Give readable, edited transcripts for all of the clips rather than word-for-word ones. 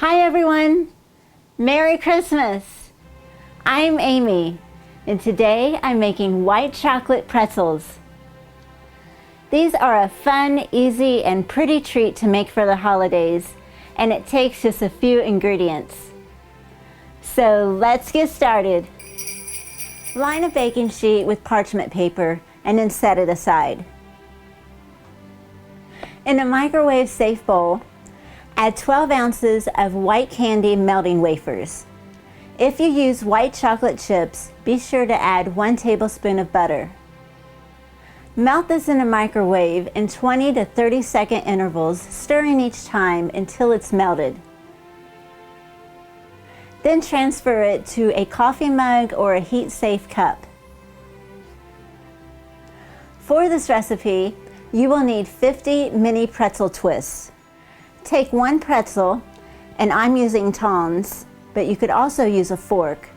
Hi everyone! Merry Christmas! I'm Amy, and today I'm making white chocolate pretzels. These are a fun, easy, and pretty treat to make for the holidays, and it takes just a few ingredients. So let's get started. Line a baking sheet with parchment paper and then set it aside. In a microwave-safe bowl, add 12 ounces of white candy melting wafers. If you use white chocolate chips, be sure to add 1 tablespoon of butter. Melt this in a microwave in 20 to 30 second intervals, stirring each time until it's melted. Then transfer it to a coffee mug or a heat-safe cup. For this recipe, you will need 50 mini pretzel twists. Take 1 pretzel, and I'm using tongs, but you could also use a fork,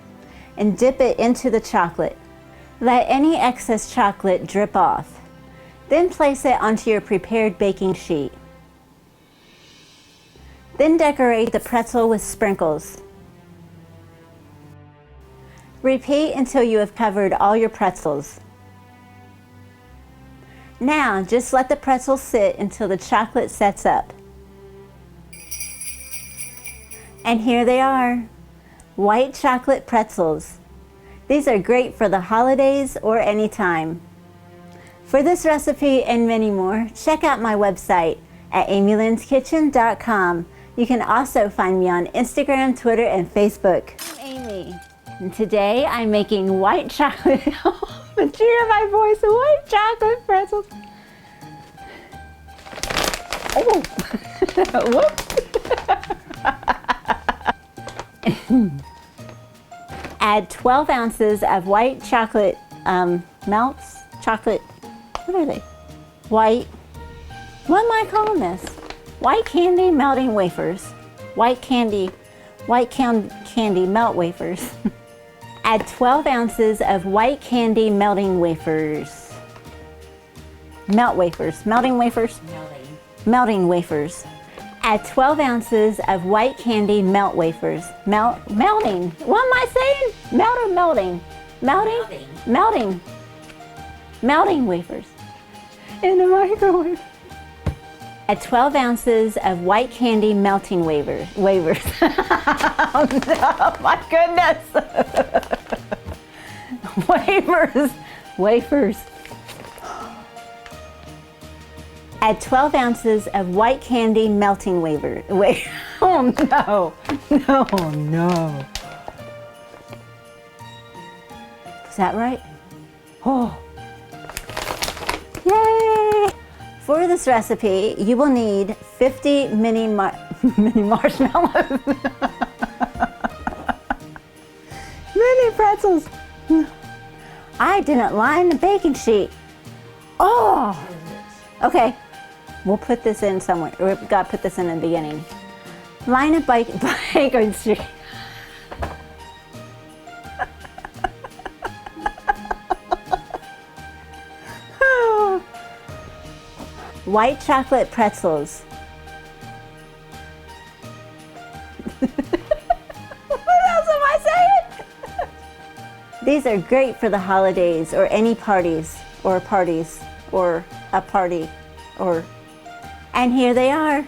and dip it into the chocolate. Let any excess chocolate drip off. Then place it onto your prepared baking sheet. Then decorate the pretzel with sprinkles. Repeat until you have covered all your pretzels. Now, just let the pretzels sit until the chocolate sets up. And here they are, white chocolate pretzels. These are great for the holidays or any time. For this recipe and many more, check out my website at amylynnskitchen.com. You can also find me on Instagram, Twitter, and Facebook. I'm Amy, and today I'm making white chocolate, but you hear my voice, white chocolate pretzels. Oh, whoops. Add 12 ounces of white chocolate melts. Chocolate, what are they? What am I calling this? White candy melting wafers. White candy melt wafers. Add 12 ounces of white candy melting wafers. Melting wafers. Melting wafers. Add 12 ounces of white candy melt wafers. Melting. What am I saying? Melt or melting? Melting. Melting wafers. In the microwave. Add 12 ounces of white candy melting wafers. Oh no, my goodness. Wafers. Add 12 ounces of white candy melting wafer. Oh no. Is that right? Oh. Yay! For this recipe, you will need 50 mini marshmallows. Mini pretzels. I didn't line the baking sheet. Oh! Okay. We'll put this in somewhere. We've got to put this in the beginning. Line a baking sheet. White chocolate pretzels. What else am I saying? These are great for the holidays or any parties or a party or, and here they are.